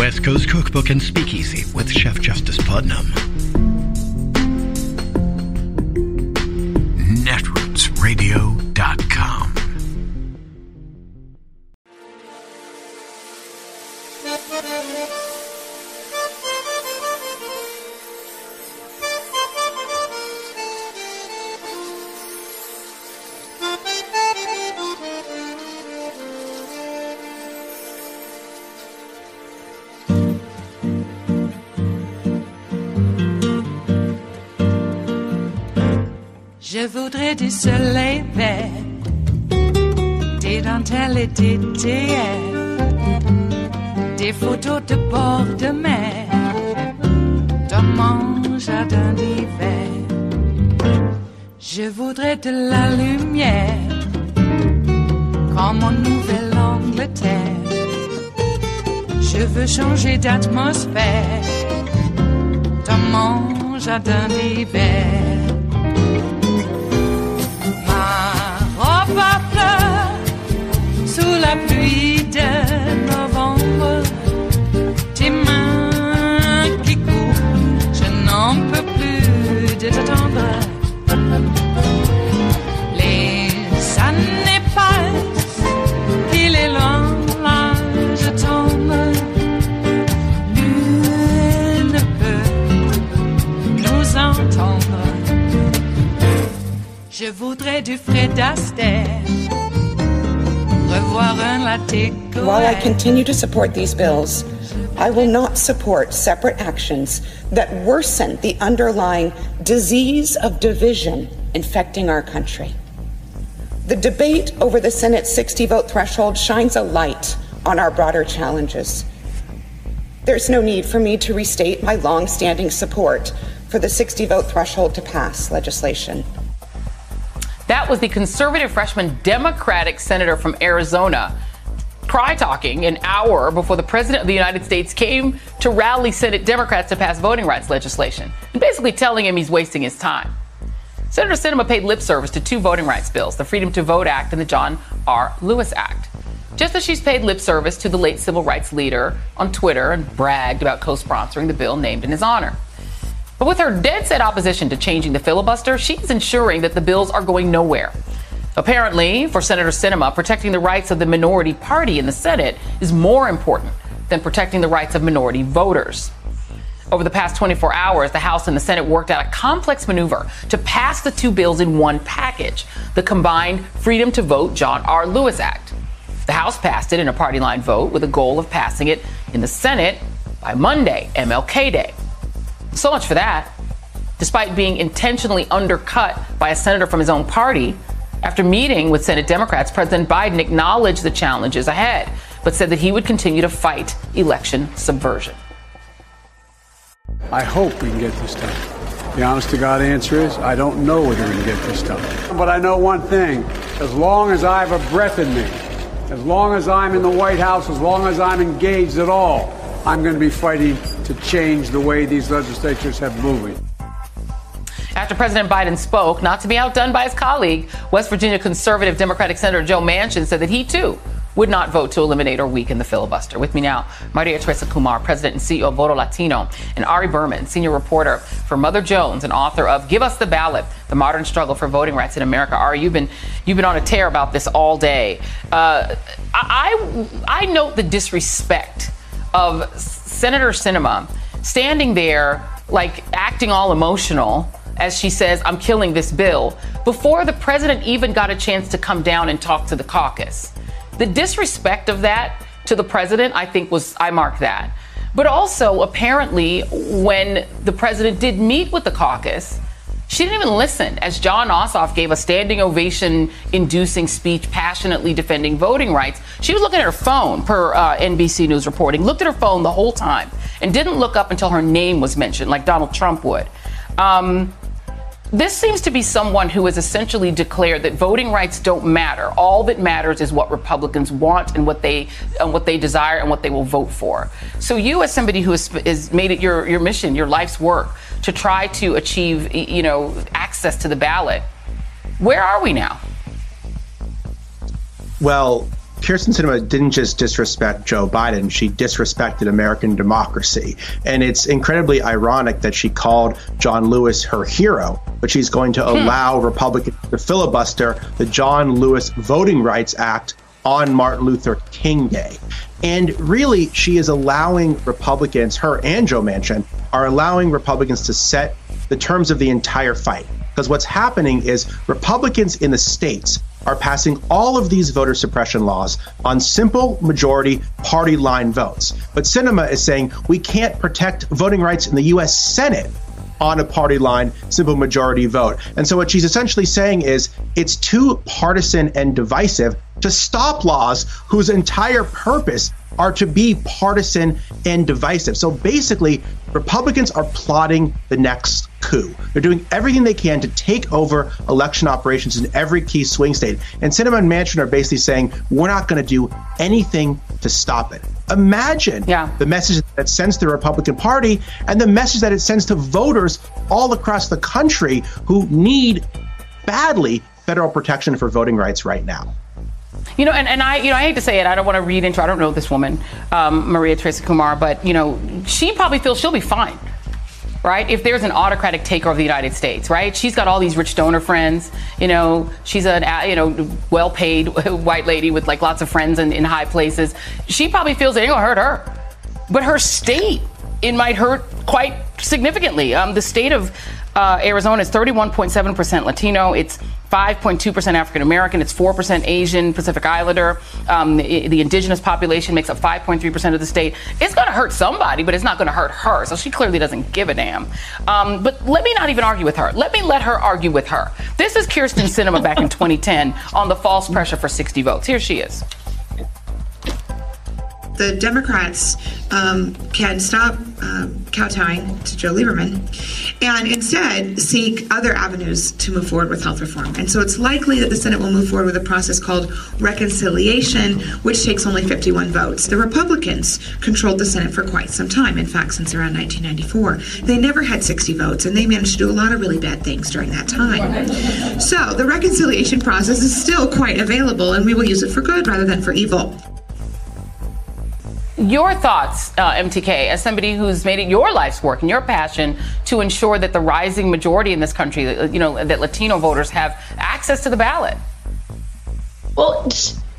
West Coast Cookbook and Speakeasy with Chef Justice Putnam. Netrootsradio.com. Je voudrais du soleil vert, des dentelles et des théières, des photos de bord de mer, dans mon jardin d'hiver. Je voudrais de la lumière, comme en Nouvelle-Angleterre. Je veux changer d'atmosphère, dans mon jardin d'hiver. Ma fleur sous la pluie de novembre, tes mains qui courent, je n'en peux plus de t'attendre. Les années passent, il est loin, là je tombe. Nul ne peut nous entendre. Je voudrais du Fred Astaire, revoir un latte. While I continue to support these bills, I will not support separate actions that worsen the underlying disease of division infecting our country. The debate over the Senate's 60-vote threshold shines a light on our broader challenges. There's no need for me to restate my long-standing support for the 60-vote threshold to pass legislation. That was the conservative freshman Democratic senator from Arizona cry-talking an hour before the president of the United States came to rally Senate Democrats to pass voting rights legislation, and basically telling him he's wasting his time. Senator Sinema paid lip service to two voting rights bills, the Freedom to Vote Act and the John R. Lewis Act, just as she's paid lip service to the late civil rights leader on Twitter and bragged about co-sponsoring the bill named in his honor. But with her dead-set opposition to changing the filibuster, she's ensuring that the bills are going nowhere. Apparently, for Senator Sinema, protecting the rights of the minority party in the Senate is more important than protecting the rights of minority voters. Over the past 24 hours, the House and the Senate worked out a complex maneuver to pass the two bills in one package, the combined Freedom to Vote John R. Lewis Act. The House passed it in a party line vote with a goal of passing it in the Senate by Monday, MLK Day. So much for that. Despite being intentionally undercut by a senator from his own party, after meeting with Senate Democrats, President Biden acknowledged the challenges ahead, but said that he would continue to fight election subversion. I hope we can get this done. The honest to God answer is, I don't know whether we can get this done. But I know one thing, as long as I have a breath in me, as long as I'm in the White House, as long as I'm engaged at all, I'm going to be fighting to change the way these legislatures have moving. After President Biden spoke, not to be outdone by his colleague, West Virginia conservative Democratic Senator Joe Manchin said that he, too, would not vote to eliminate or weaken the filibuster. With me now, Maria Teresa Kumar, President and CEO of Voto Latino, and Ari Berman, senior reporter for Mother Jones and author of Give Us the Ballot, The Modern Struggle for Voting Rights in America. Ari, you've been on a tear about this all day. I note the disrespect of Senator Sinema standing there, like acting all emotional as she says, I'm killing this bill, before the president even got a chance to come down and talk to the caucus. The disrespect of that to the president, I think I mark that. But also, apparently, when the president did meet with the caucus, she didn't even listen as John Ossoff gave a standing ovation-inducing speech passionately defending voting rights. She was looking at her phone, per NBC News reporting, looked at her phone the whole time and didn't look up until her name was mentioned, like Donald Trump would. This seems to be someone who has essentially declared that voting rights don't matter. All that matters is what Republicans want and what they desire and what they will vote for. So you, as somebody who has made it your mission, your life's work, to try to achieve, access to the ballot, where are we now? Well, Kyrsten Sinema didn't just disrespect Joe Biden, she disrespected American democracy. And it's incredibly ironic that she called John Lewis her hero, but she's going to allow Republicans to filibuster the John Lewis Voting Rights Act on Martin Luther King Day. And really, she is allowing Republicans, her and Joe Manchin, are allowing Republicans to set the terms of the entire fight. Because what's happening is Republicans in the states are passing all of these voter suppression laws on simple majority party line votes. But Sinema is saying we can't protect voting rights in the U.S. Senate on a party line simple majority vote. And so what she's essentially saying is it's too partisan and divisive to stop laws whose entire purpose are to be partisan and divisive. So basically, Republicans are plotting the next coup. They're doing everything they can to take over election operations in every key swing state. And Sinema and Manchin are basically saying, we're not going to do anything to stop it. Imagine the message that it sends to the Republican Party and the message that it sends to voters all across the country who need badly federal protection for voting rights right now. I hate to say it. I don't want to read into. I don't know this woman, Maria Teresa Kumar, but she probably feels she'll be fine, right? If there's an autocratic takeover of the United States, right? She's got all these rich donor friends. She's a well-paid white lady with like lots of friends in high places. She probably feels it ain't gonna hurt her, but her state, it might hurt quite significantly. The state of Arizona is 31.7% Latino. It's 5.2% African American. It's 4% Asian Pacific Islander. The indigenous population makes up 5.3% of the state. It's going to hurt somebody, but it's not going to hurt her. So she clearly doesn't give a damn. But let me not even argue with her. Let me let her argue with her. This is Kyrsten Sinema back in 2010 on the false pressure for 60 votes. Here she is. The Democrats can stop kowtowing to Joe Lieberman and instead seek other avenues to move forward with health reform. And so it's likely that the Senate will move forward with a process called reconciliation, which takes only 51 votes. The Republicans controlled the Senate for quite some time, in fact, since around 1994. They never had 60 votes, and they managed to do a lot of really bad things during that time. So the reconciliation process is still quite available, and we will use it for good rather than for evil. Your thoughts, MTK, as somebody who's made it your life's work and your passion to ensure that the rising majority in this country, that Latino voters have access to the ballot. Well,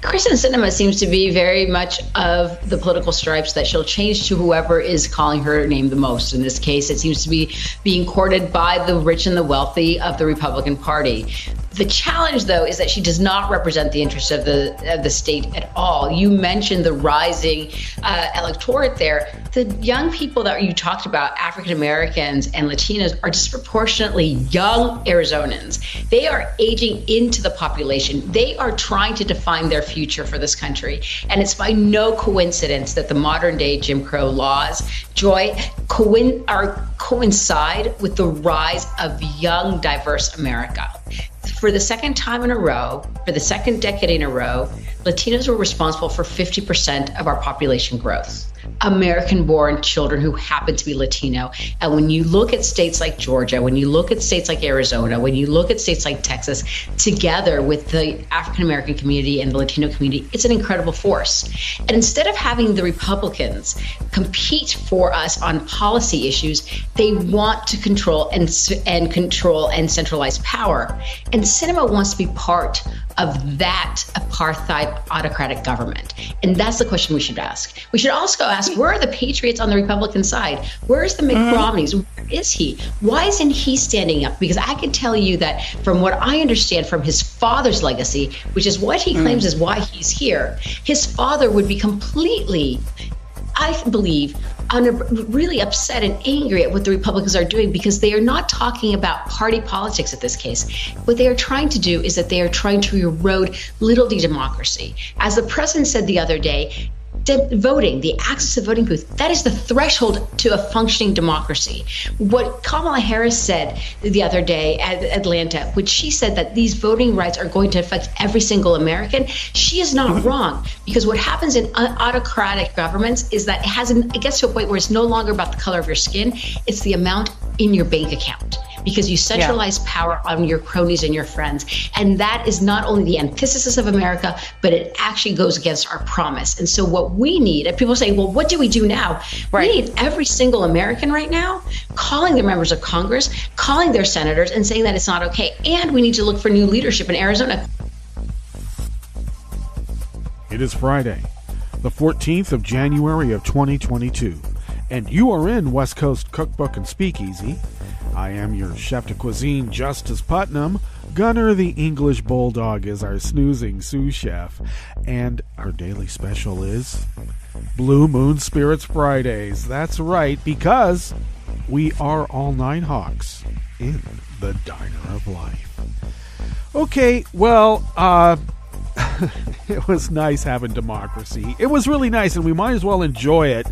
Kyrsten Sinema seems to be very much of the political stripes that she'll change to whoever is calling her name the most. In this case, it seems to be being courted by the rich and the wealthy of the Republican Party. The challenge, though, is that she does not represent the interests of the state at all. You mentioned the rising electorate there. The young people that you talked about, African Americans and Latinos, are disproportionately young Arizonans. They are aging into the population. They are trying to define their future for this country. And it's by no coincidence that the modern day Jim Crow laws, coincide with the rise of young, diverse America. For the second time in a row, for the second decade in a row, Latinos were responsible for 50% of our population growth. American-born children who happen to be Latino. And when you look at states like Georgia, when you look at states like Arizona, when you look at states like Texas, together with the African-American community and the Latino community, it's an incredible force. And instead of having the Republicans compete for us on policy issues, they want to control and centralize power. And Sinema wants to be part of that apartheid autocratic government. And that's the question we should ask. We should also ask, where are the patriots on the Republican side? Where is the Mitt Romney's? Where is he? Why isn't he standing up? Because I can tell you that from what I understand from his father's legacy, which is what he claims is why he's here, his father would be completely, I believe, really upset and angry at what the Republicans are doing, because they are not talking about party politics in this case. What they are trying to do is that they are trying to erode little d democracy. As the president said the other day, voting, the access to voting booth, that is the threshold to a functioning democracy. What Kamala Harris said the other day at Atlanta, which she said that these voting rights are going to affect every single American, she is not wrong. Because what happens in autocratic governments is that it gets to a point where it's no longer about the color of your skin, it's the amount in your bank account. because you centralize power on your cronies and your friends. And that is not only the antithesis of America, but it actually goes against our promise. And so what we need, and people say, well, what do we do now? Right. We need every single American right now calling their members of Congress, calling their senators and saying that it's not okay. And we need to look for new leadership in Arizona. It is Friday, the 14th of January of 2022, and you are in West Coast Cookbook and Speakeasy. I am your chef de cuisine, Justice Putnam. Gunner the English Bulldog is our snoozing sous chef, and our daily special is Blue Moon Spirits Fridays. That's right, because we are all nine hawks in the Diner of Life. Okay, well, it was nice having democracy. It was really nice, and we might as well enjoy it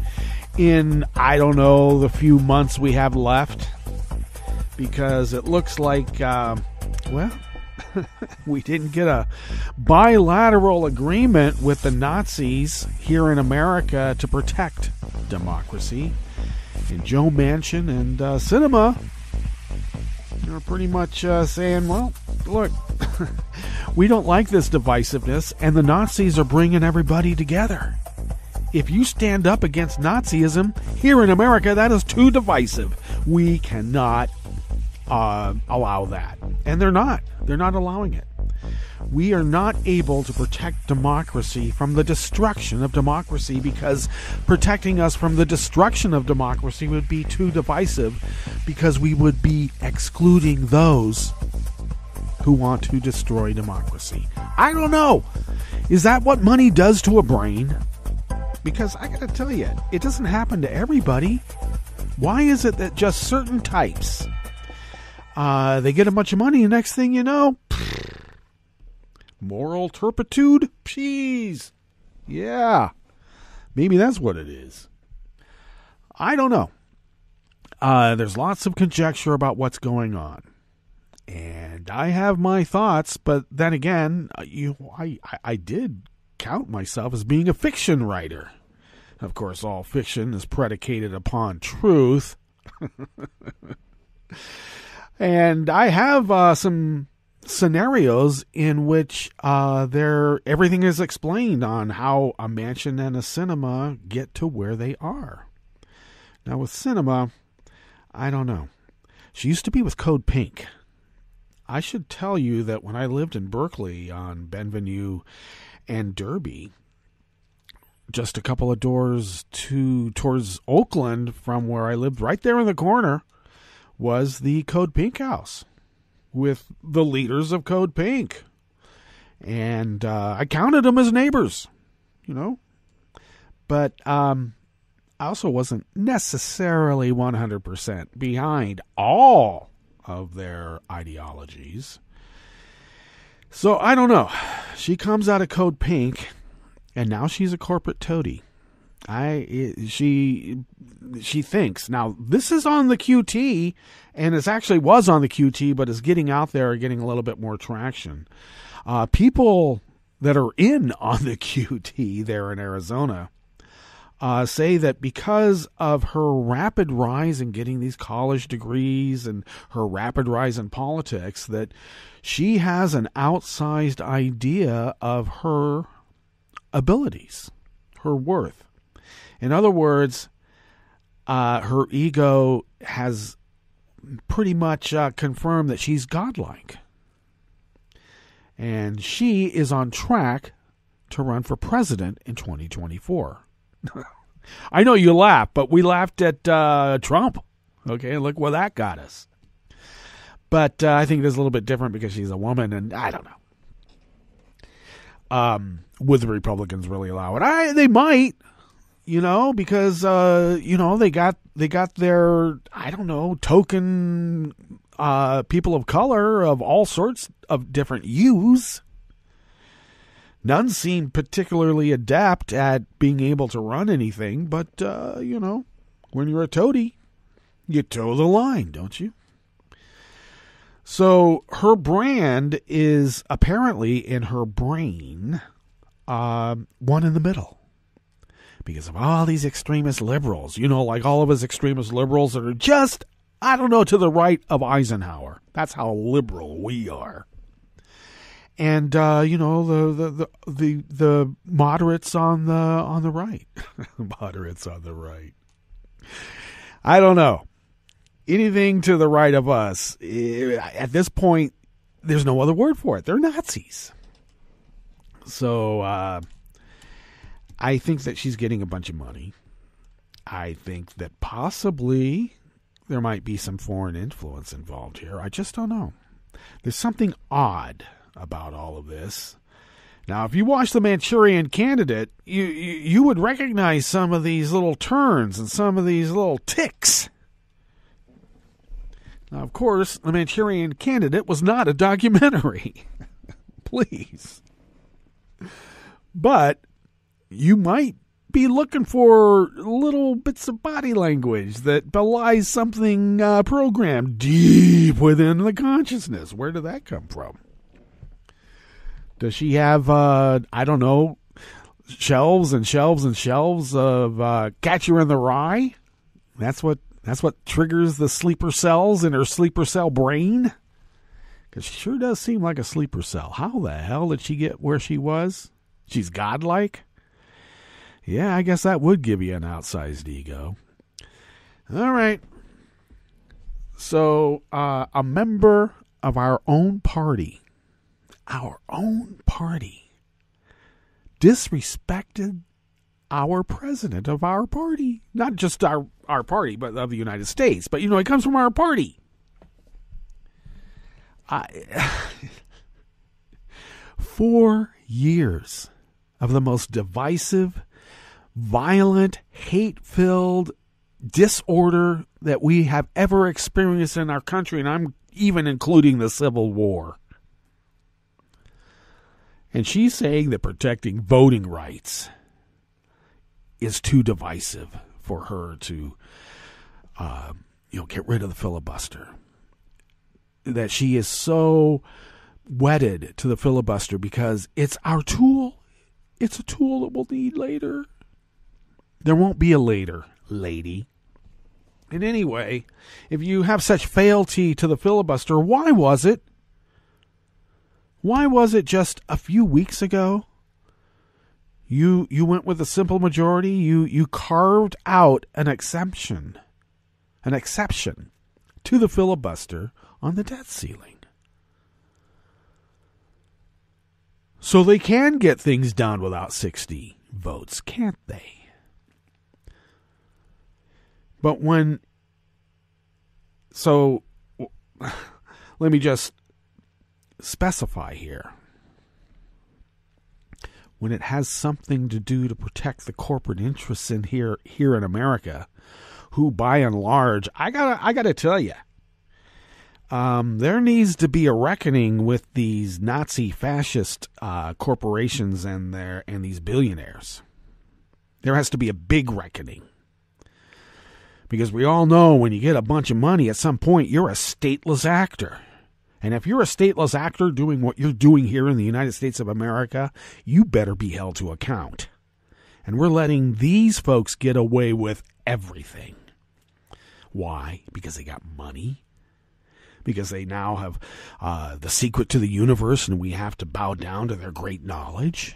in, I don't know, the few months we have left, because it looks like, well, we didn't get a bilateral agreement with the Nazis here in America to protect democracy. And Joe Manchin and Sinema are pretty much saying, well, look, we don't like this divisiveness, and the Nazis are bringing everybody together. If you stand up against Nazism here in America, that is too divisive. We cannot allow that. And they're not. They're not allowing it. We are not able to protect democracy from the destruction of democracy, because protecting us from the destruction of democracy would be too divisive, because we would be excluding those who want to destroy democracy. I don't know. Is that what money does to a brain? Because I gotta tell you, it doesn't happen to everybody. Why is it that just certain types, they get a bunch of money, and next thing you know, moral turpitude? Jeez. Yeah. Maybe that's what it is. I don't know. There's lots of conjecture about what's going on. And I have my thoughts, but then again, I did count myself as being a fiction writer. Of course, all fiction is predicated upon truth. And I have some scenarios in which everything is explained on how a Manchin and a Sinema get to where they are. Now with Sinema, I don't know. She used to be with Code Pink. I should tell you that when I lived in Berkeley on Benvenue and Derby, just a couple of doors towards Oakland from where I lived, right there in the corner, was the Code Pink house with the leaders of Code Pink. And I counted them as neighbors, you know. But I also wasn't necessarily 100% behind all of their ideologies. So I don't know. She comes out of Code Pink, and now she's a corporate toady. She thinks, now this is on the QT, and it actually was on the QT, but is getting out there and getting a little bit more traction. People that are in on the QT there in Arizona say that because of her rapid rise in getting these college degrees and her rapid rise in politics, that she has an outsized idea of her abilities, her worth. In other words, her ego has pretty much confirmed that she's godlike. And she is on track to run for president in 2024. I know you laugh, but we laughed at Trump. Okay, look where that got us. But I think it is a little bit different because she's a woman, and I don't know. Would the Republicans really allow it? They might, you know, because you know, they got their, I don't know, token people of color of all sorts of different hues. None seem particularly adept at being able to run anything, but, you know, when you're a toady, you toe the line, don't you? So her brand is apparently in her brain one in the middle. Because of all these extremist liberals, you know, like all of us extremist liberals that are just I don't know, to the right of Eisenhower. That's how liberal we are. And the moderates on the right. Moderates on the right. I don't know. Anything to the right of us, at this point, there's no other word for it. They're Nazis. So I think that she's getting a bunch of money. I think that possibly there might be some foreign influence involved here. I just don't know. There's something odd about all of this. Now, if you watch The Manchurian Candidate, you would recognize some of these little turns and some of these little ticks. Now, of course, The Manchurian Candidate was not a documentary. Please. But you might be looking for little bits of body language that belies something programmed deep within the consciousness. Where did that come from? Does she have, I don't know, shelves and shelves and shelves of Catcher in the Rye? That's what triggers the sleeper cells in her sleeper cell brain? Because she sure does seem like a sleeper cell. How the hell did she get where she was? She's godlike? Yeah, I guess that would give you an outsized ego. All right. So, a member of our own party, disrespected our president of our party. Not just our party, but of the United States. But, it comes from our party. 4 years of the most divisive, violent, hate-filled disorder that we have ever experienced in our country, and I'm even including the Civil War. And she's saying that protecting voting rights is too divisive for her to, get rid of the filibuster. That she is so wedded to the filibuster because it's our tool. It's a tool that we'll need later. There won't be a later, lady. And anyway, if you have such fealty to the filibuster, why was it? Why was it just a few weeks ago? You went with a simple majority. You carved out an exception to the filibuster on the debt ceiling. So they can get things done without 60 votes, can't they? But let me just specify here. When it has something to do to protect the corporate interests in here in America, who by and large, I gotta tell you, there needs to be a reckoning with these Nazi fascist corporations and these billionaires. There has to be a big reckoning. Because we all know when you get a bunch of money, at some point you're a stateless actor. And if you're a stateless actor doing what you're doing here in the United States of America, you better be held to account. And we're letting these folks get away with everything. Why? Because they got money. Because they now have the secret to the universe and we have to bow down to their great knowledge.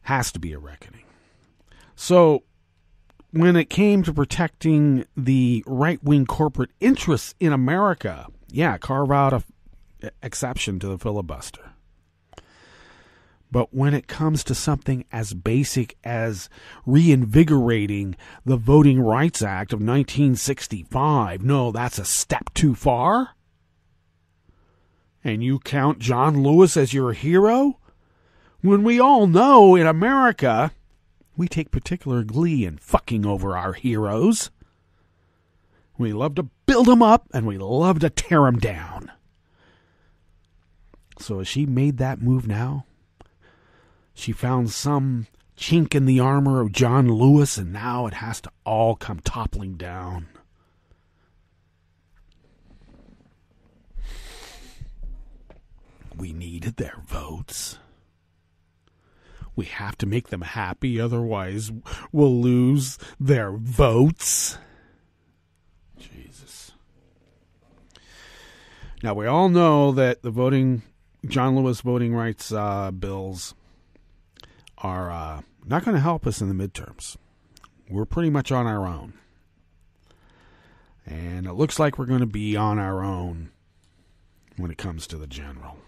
Has to be a reckoning. So, when it came to protecting the right-wing corporate interests in America, carve out an exception to the filibuster. But when it comes to something as basic as reinvigorating the Voting Rights Act of 1965, no, that's a step too far? And you count John Lewis as your hero? When we all know in America, we take particular glee in fucking over our heroes. We love to build them up and we love to tear them down. So has she made that move now? She found some chink in the armor of John Lewis and now it has to all come toppling down. We needed their votes. We have to make them happy, otherwise we'll lose their votes. Jesus. Now, we all know that the John Lewis voting rights bills are not going to help us in the midterms. We're pretty much on our own. And it looks like we're going to be on our own when it comes to the general.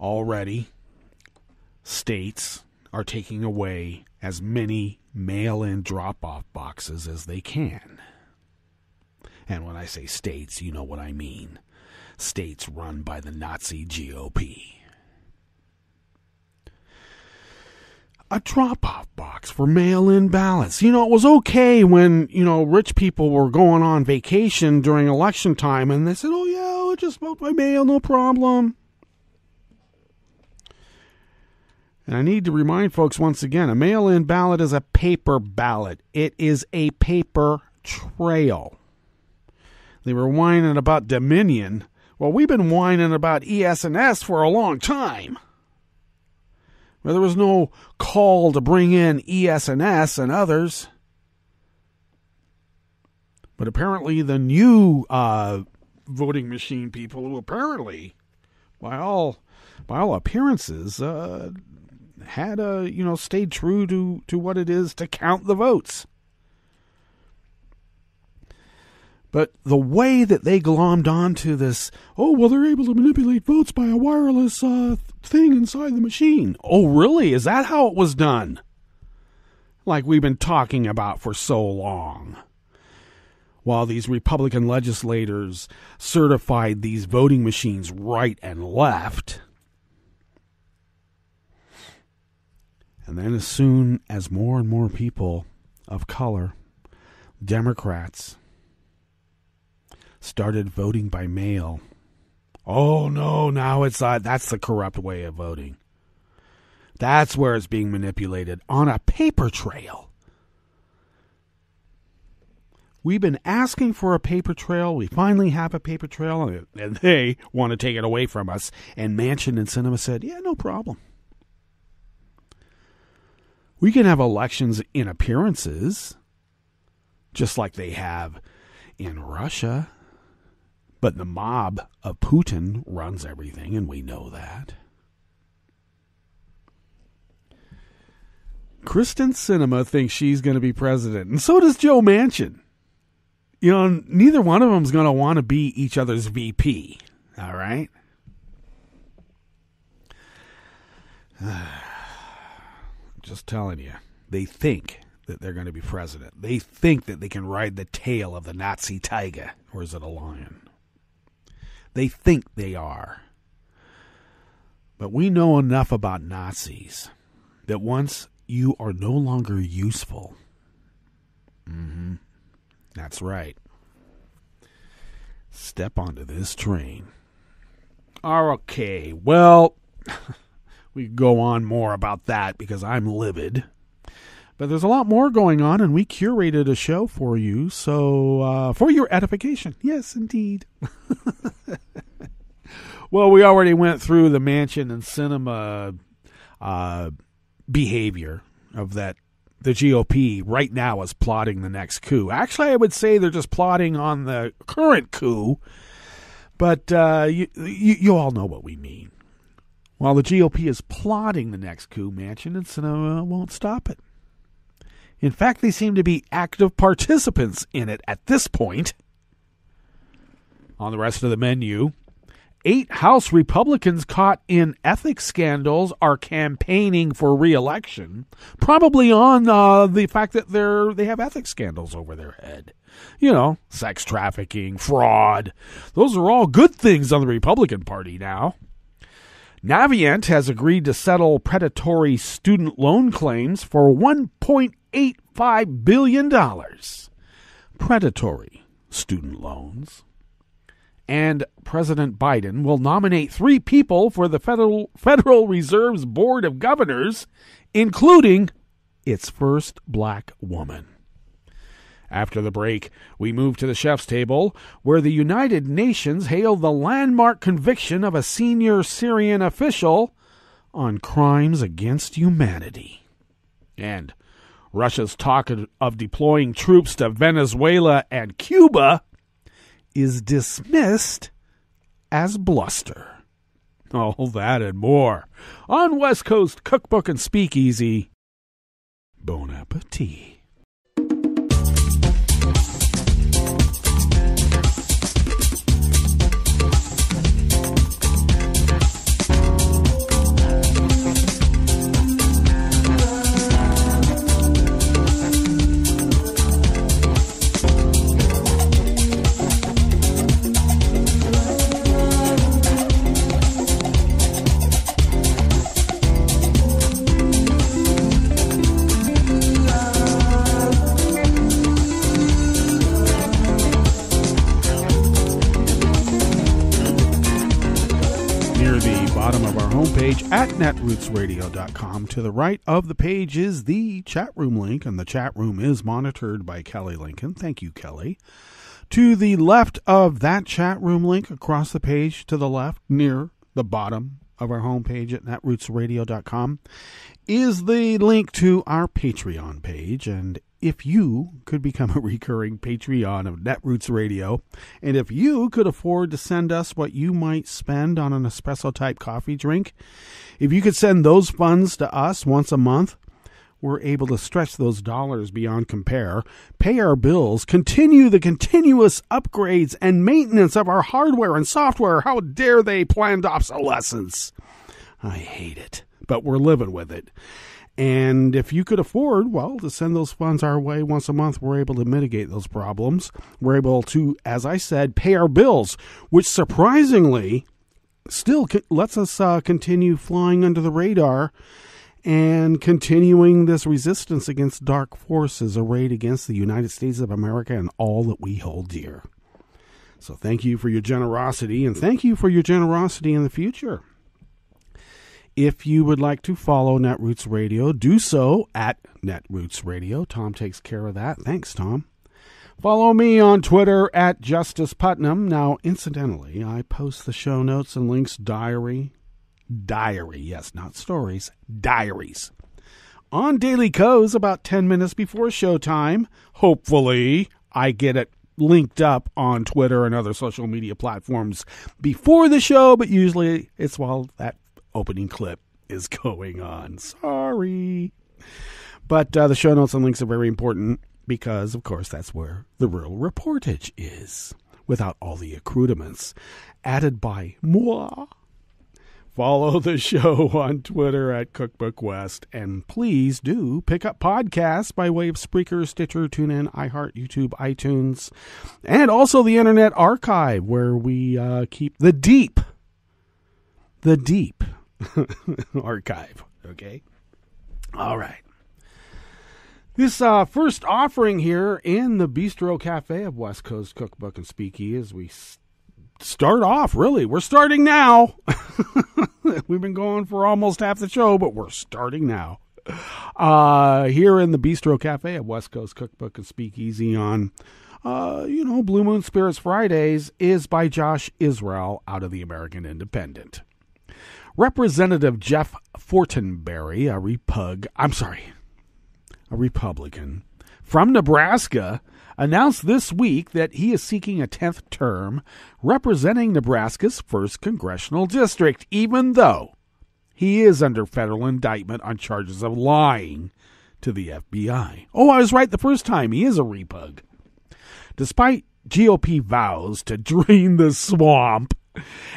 Already, states are taking away as many mail-in drop-off boxes as they can. And when I say states, you know what I mean. States run by the Nazi GOP. A drop-off box for mail-in ballots. You know, it was okay when, rich people were going on vacation during election time and they said, oh yeah, I'll just vote by mail, no problem. And I need to remind folks once again, a mail-in ballot is a paper ballot. It is a paper trail. They were whining about Dominion. Well, we've been whining about ES&S for a long time. Well, there was no call to bring in ES&S and others. But apparently the new voting machine people, who apparently, by all appearances, had stayed true to what it is to count the votes. But the way that they glommed onto this, they're able to manipulate votes by a wireless thing inside the machine. Oh, really? Is that how it was done? Like we've been talking about for so long. While these Republican legislators certified these voting machines right and left. And then as soon as more and more people of color, Democrats, started voting by mail. Oh no, now it's that's the corrupt way of voting. That's where it's being manipulated on a paper trail. We've been asking for a paper trail. We finally have a paper trail, and they want to take it away from us. And Manchin and Sinema said, yeah, no problem. We can have elections in appearances, just like they have in Russia. But the mob of Putin runs everything, and we know that. Kristen Sinema thinks she's going to be president, and so does Joe Manchin. Neither one of them is going to want to be each other's VP, all right? Just telling you, they think that they're going to be president. They think that they can ride the tail of the Nazi tiger, or is it a lion? They think they are. But we know enough about Nazis that once you are no longer useful, that's right, step onto this train. Okay, well, we could go on more about that because I'm livid. But there's a lot more going on, and we curated a show for you, so for your edification. Yes, indeed. Well, we already went through the Manchin and Sinema behavior of that. The GOP right now is plotting the next coup. Actually, I would say they're just plotting on the current coup, but you all know what we mean. While the GOP is plotting the next coup, Manchin and Sinema won't stop it. In fact, they seem to be active participants in it at this point. On the rest of the menu, 8 House Republicans caught in ethics scandals are campaigning for reelection, probably on the fact that they have ethics scandals over their head. Sex trafficking, fraud. Those are all good things on the Republican Party now. Navient has agreed to settle predatory student loan claims for $1.85 billion. Predatory student loans. And President Biden will nominate 3 people for the Federal Reserve's Board of Governors, including its first black woman. After the break, we move to the chef's table, where the United Nations hailed the landmark conviction of a senior Syrian official on crimes against humanity. And Russia's talk of deploying troops to Venezuela and Cuba is dismissed as bluster. All that and more on West Coast Cookbook and Speakeasy. Bon appetit. At netrootsradio.com. To the right of the page is the chat room link, and the chat room is monitored by Kelly Lincoln. Thank you, Kelly. To the left of that chat room link, across the page to the left, near the bottom of our homepage at netrootsradio.com, is the link to our Patreon page. And if you could become a recurring Patreon of Netroots Radio, and if you could afford to send us what you might spend on an espresso-type coffee drink, if you could send those funds to us once a month, we're able to stretch those dollars beyond compare, pay our bills, continue the continuous upgrades and maintenance of our hardware and software. How dare they planned obsolescence? I hate it, but we're living with it. And if you could afford, well, to send those funds our way once a month, we're able to mitigate those problems. We're able to, as I said, pay our bills, which surprisingly still lets us continue flying under the radar and continuing this resistance against dark forces arrayed against the United States of America and all that we hold dear. So thank you for your generosity, and thank you for your generosity in the future. If you would like to follow Netroots Radio, do so at Netroots Radio. Tom takes care of that. Thanks, Tom. Follow me on Twitter at Justice Putnam. Now, incidentally, I post the show notes and links diary, yes, not stories, diaries, on Daily Co's about 10 minutes before showtime. Hopefully, I get it linked up on Twitter and other social media platforms before the show, but usually it's while that opening clip is going on. Sorry. But the show notes and links are very important because, of course, that's where the real reportage is, without all the accoutrements added by moi. Follow the show on Twitter at Cookbook West, and please do pick up podcasts by way of Spreaker, Stitcher, TuneIn, iHeart, YouTube, iTunes, and also the Internet Archive, where we keep the deep archive. Okay? All right. This first offering here in the Bistro Cafe of West Coast Cookbook and Speakeasy, as we start off, really, we're starting now. We've been going for almost half the show, but we're starting now. Here in the Bistro Cafe of West Coast Cookbook and Speakeasy on, Blue Moon Spirits Fridays is by Josh Israel out of the American Independent. Representative Jeff Fortenberry, a Republican from Nebraska, announced this week that he is seeking a 10th term representing Nebraska's 1st Congressional District, even though he is under federal indictment on charges of lying to the FBI. Oh, I was right the first time. He is a repug. Despite GOP vows to drain the swamp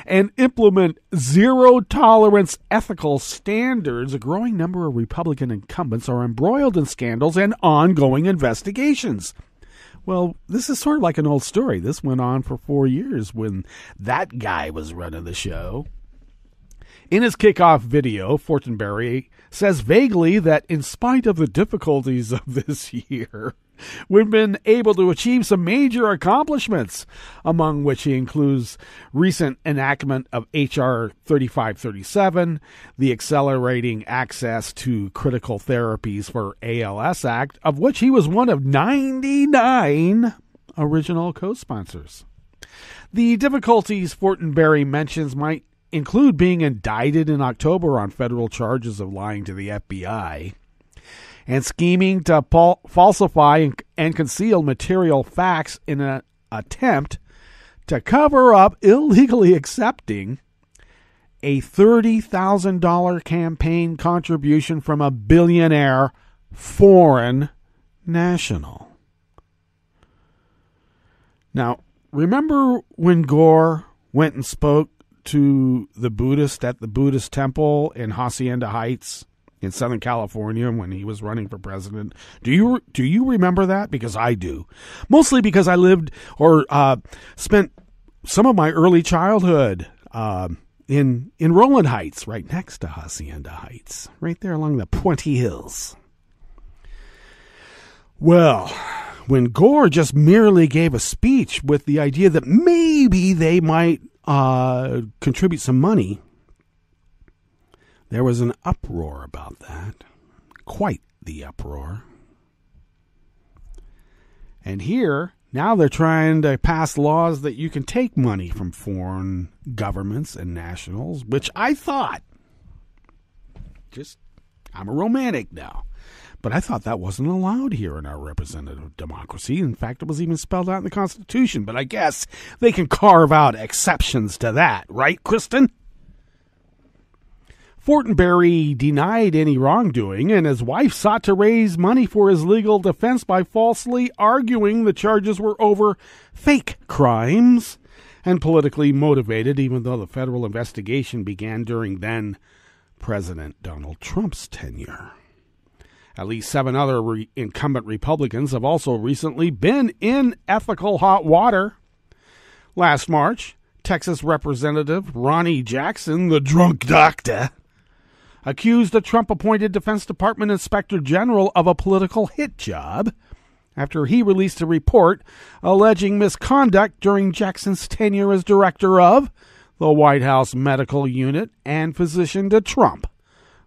and implement zero-tolerance ethical standards, a growing number of Republican incumbents are embroiled in scandals and ongoing investigations. Well, this is sort of like an old story. This went on for 4 years when that guy was running the show. In his kickoff video, Fortenberry says vaguely that in spite of the difficulties of this year, we've been able to achieve some major accomplishments, among which he includes recent enactment of H.R. 3537, the Accelerating Access to Critical Therapies for ALS Act, of which he was one of 99 original co-sponsors. The difficulties Fortenberry mentions might include being indicted in October on federal charges of lying to the FBI and scheming to falsify and conceal material facts in an attempt to cover up illegally accepting a $30,000 campaign contribution from a billionaire foreign national. Now, remember when Gore went and spoke to the Buddhist at the Buddhist temple in Hacienda Heights in Southern California when he was running for president? Do you remember that? Because I do. Mostly because I lived or spent some of my early childhood in Rowland Heights, right next to Hacienda Heights, right there along the Puente Hills. Well, when Gore just merely gave a speech with the idea that maybe they might contribute some money, there was an uproar about that. Quite the uproar. And here, now they're trying to pass laws that you can take money from foreign governments and nationals, which I thought, I'm a romantic now, but I thought that wasn't allowed here in our representative democracy. In fact, it was even spelled out in the Constitution, but I guess they can carve out exceptions to that, right, Kristen? Fortenberry denied any wrongdoing, and his wife sought to raise money for his legal defense by falsely arguing the charges were over fake crimes and politically motivated, even though the federal investigation began during then-President Donald Trump's tenure. At least 7 other incumbent Republicans have also recently been in ethical hot water. Last March, Texas Representative Ronnie Jackson, the drunk doctor, accused the Trump-appointed Defense Department Inspector General of a political hit job after he released a report alleging misconduct during Jackson's tenure as director of the White House Medical Unit and physician to Trump.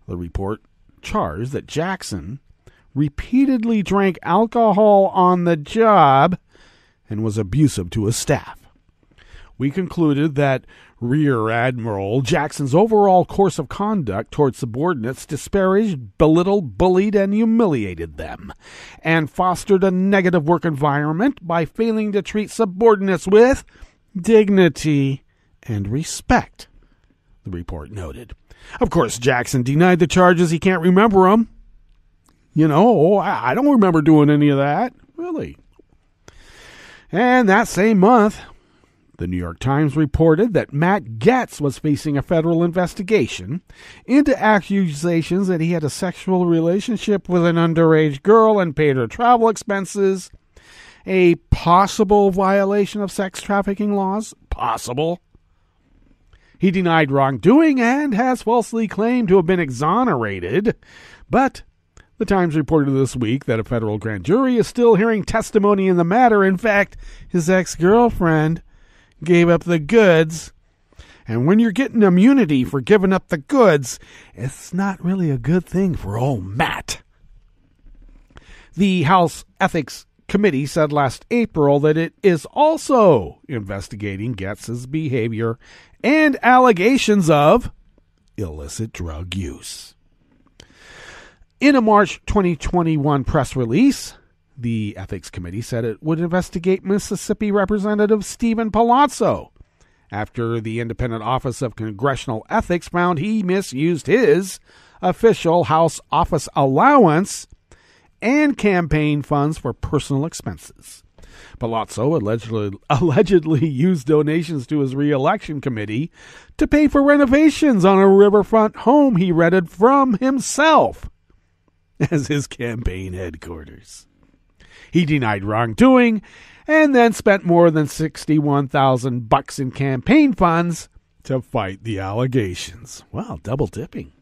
The report charged that Jackson repeatedly drank alcohol on the job and was abusive to his staff. We concluded that Rear Admiral Jackson's overall course of conduct towards subordinates disparaged, belittled, bullied, and humiliated them, and fostered a negative work environment by failing to treat subordinates with dignity and respect, the report noted. Of course, Jackson denied the charges. He can't remember them. I don't remember doing any of that. Really. And that same month, the New York Times reported that Matt Gaetz was facing a federal investigation into accusations that he had a sexual relationship with an underage girl and paid her travel expenses, a possible violation of sex trafficking laws. Possible. He denied wrongdoing and has falsely claimed to have been exonerated, but the Times reported this week that a federal grand jury is still hearing testimony in the matter. In fact, his ex-girlfriend gave up the goods, and when you're getting immunity for giving up the goods, it's not really a good thing for old Matt. The House Ethics Committee said last April that it is also investigating Gaetz's behavior and allegations of illicit drug use. In a March 2021 press release, the Ethics Committee said it would investigate Mississippi Representative Stephen Palazzo after the Independent Office of Congressional Ethics found he misused his official House office allowance and campaign funds for personal expenses. Palazzo allegedly used donations to his reelection committee to pay for renovations on a riverfront home he rented from himself as his campaign headquarters. He denied wrongdoing and then spent more than $61,000 in campaign funds to fight the allegations. Well, double dipping.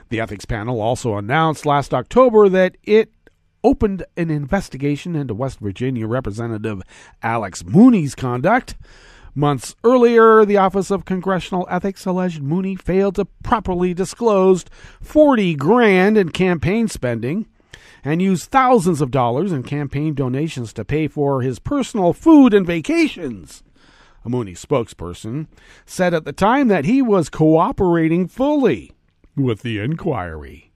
The ethics panel also announced last October that it opened an investigation into West Virginia Representative Alex Mooney's conduct. Months earlier, the Office of Congressional Ethics alleged Mooney failed to properly disclose $40,000 in campaign spending and used thousands of dollars in campaign donations to pay for his personal food and vacations. A Mooney spokesperson said at the time that he was cooperating fully with the inquiry.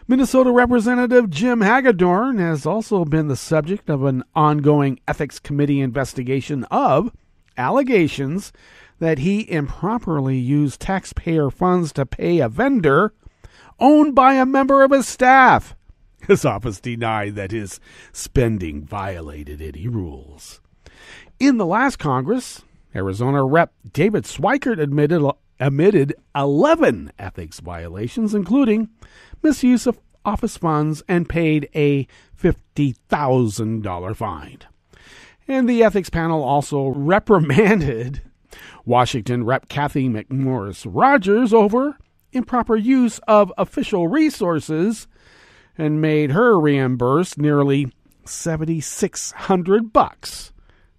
Minnesota Representative Jim Hagedorn has also been the subject of an ongoing Ethics Committee investigation of allegations that he improperly used taxpayer funds to pay a vendor owned by a member of his staff. His office denied that his spending violated any rules. In the last Congress, Arizona Rep. David Swikert admitted 11 ethics violations, including misuse of office funds, and paid a $50,000 fine. And the ethics panel also reprimanded Washington Rep. Kathy McMorris Rogers over improper use of official resources and made her reimburse nearly $7,600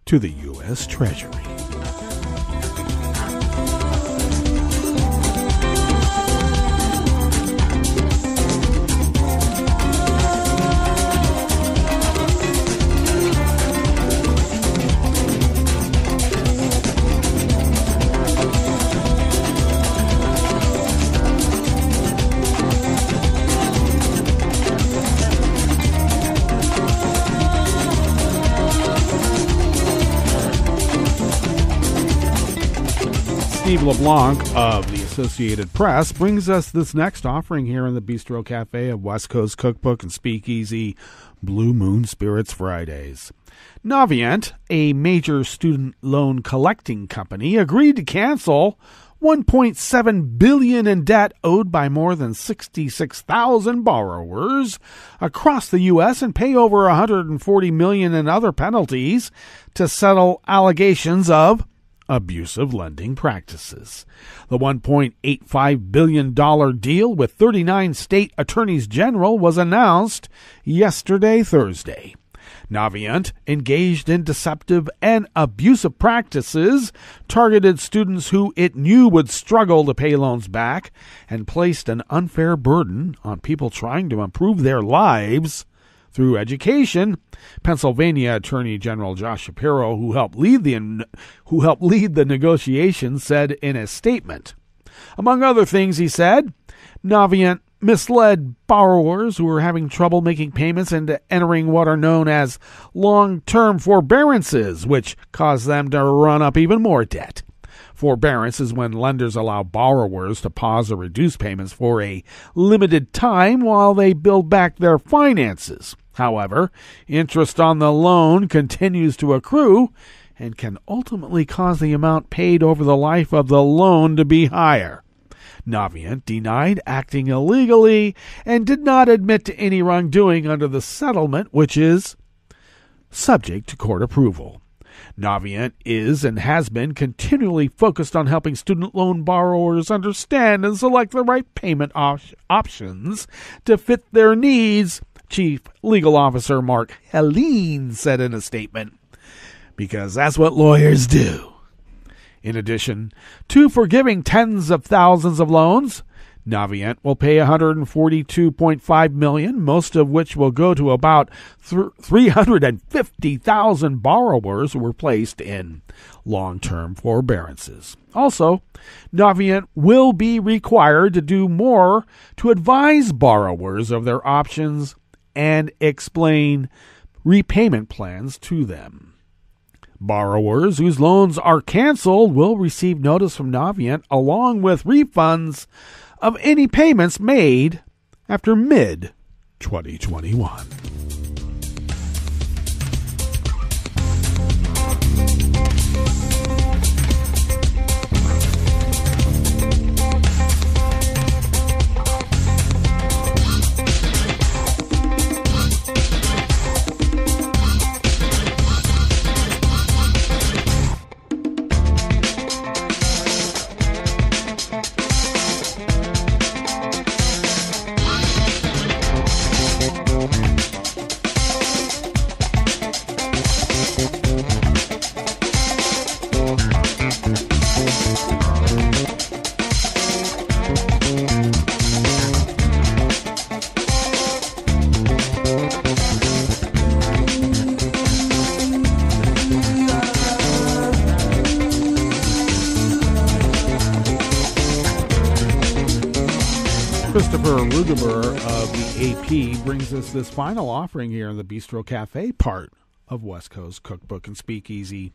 to the U.S. Treasury. Steve LeBlanc of the Associated Press brings us this next offering here in the Bistro Cafe of West Coast Cookbook and Speakeasy Blue Moon Spirits Fridays. Navient, a major student loan collecting company, agreed to cancel $1.7 billion in debt owed by more than 66,000 borrowers across the U.S. and pay over $140 million in other penalties to settle allegations of abusive lending practices. The $1.85 billion deal with 39 state attorneys general was announced yesterday, Thursday. Navient engaged in deceptive and abusive practices, targeted students who it knew would struggle to pay loans back, and placed an unfair burden on people trying to improve their lives through education. Pennsylvania Attorney General Josh Shapiro, who helped lead the negotiations, said in a statement. Among other things, he said, Navient misled borrowers who were having trouble making payments into entering what are known as long-term forbearances, which cause them to run up even more debt. Forbearance is when lenders allow borrowers to pause or reduce payments for a limited time while they build back their finances. However, interest on the loan continues to accrue and can ultimately cause the amount paid over the life of the loan to be higher. Navient denied acting illegally and did not admit to any wrongdoing under the settlement, which is subject to court approval. Navient is and has been continually focused on helping student loan borrowers understand and select the right payment options to fit their needs, Chief Legal Officer Mark Helene said in a statement, because that's what lawyers do. In addition to forgiving tens of thousands of loans, Navient will pay $142.5 million, most of which will go to about 350,000 borrowers who were placed in long-term forbearances. Also, Navient will be required to do more to advise borrowers of their options and explain repayment plans to them. Borrowers whose loans are canceled will receive notice from Navient along with refunds of any payments made after mid-2021. Christopher Rugeber of the AP brings us this final offering here in the Bistro Cafe part of West Coast Cookbook and Speakeasy.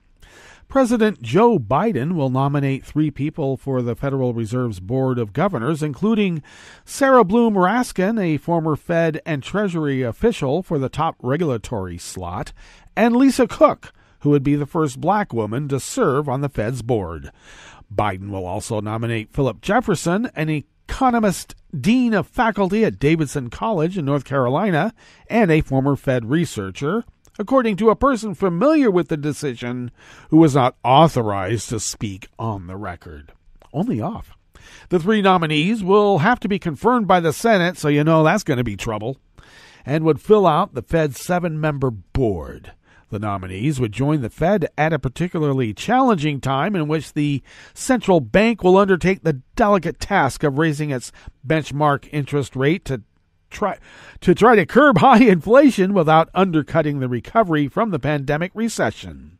President Joe Biden will nominate 3 people for the Federal Reserve's Board of Governors, including Sarah Bloom Raskin, a former Fed and Treasury official, for the top regulatory slot, and Lisa Cook, who would be the first black woman to serve on the Fed's board. Biden will also nominate Philip Jefferson, an economist dean of faculty at Davidson College in North Carolina and a former Fed researcher, according to a person familiar with the decision who was not authorized to speak on the record. Only off. The 3 nominees will have to be confirmed by the Senate, so you know that's going to be trouble, and would fill out the Fed's 7-member board. The nominees would join the Fed at a particularly challenging time in which the central bank will undertake the delicate task of raising its benchmark interest rate to try to curb high inflation without undercutting the recovery from the pandemic recession.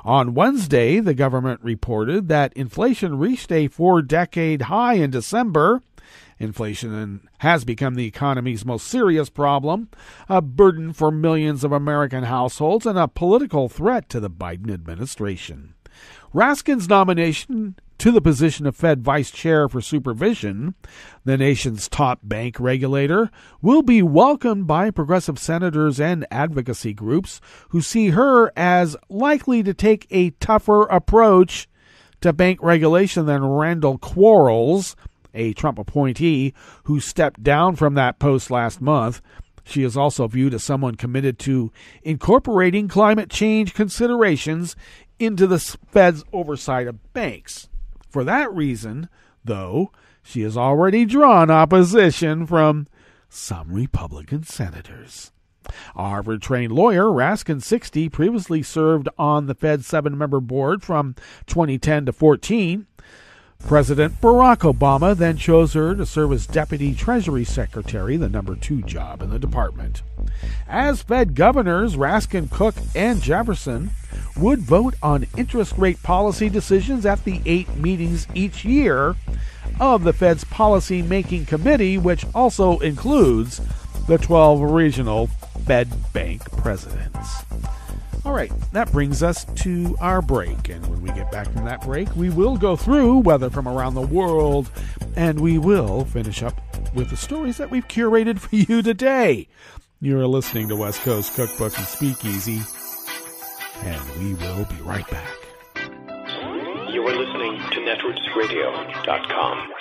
On Wednesday, the government reported that inflation reached a 4-decade high in December. Inflation has become the economy's most serious problem, a burden for millions of American households, and a political threat to the Biden administration. Raskin's nomination to the position of Fed Vice Chair for Supervision, the nation's top bank regulator, will be welcomed by progressive senators and advocacy groups who see her as likely to take a tougher approach to bank regulation than Randall Quarles, a Trump appointee who stepped down from that post last month. She is also viewed as someone committed to incorporating climate change considerations into the Fed's oversight of banks. For that reason, though, she has already drawn opposition from some Republican senators. A Harvard-trained lawyer, Raskin, 60, previously served on the Fed's 7-member board from 2010 to 14. President Barack Obama then chose her to serve as Deputy Treasury Secretary, the number 2 job in the department. As Fed governors, Raskin, Cook, and Jefferson would vote on interest rate policy decisions at the 8 meetings each year of the Fed's policy-making committee, which also includes the 12 regional Fed bank presidents. All right, that brings us to our break, and when we get back from that break, we will go through weather from around the world, and we will finish up with the stories that we've curated for you today. You're listening to West Coast Cookbook and Speakeasy, and we will be right back. You are listening to netrootsradio.com.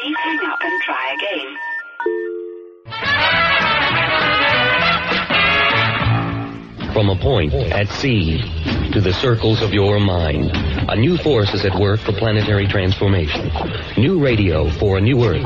Please hang up and try again. From a point at sea to the circles of your mind, a new force is at work for planetary transformation. New radio for a new Earth.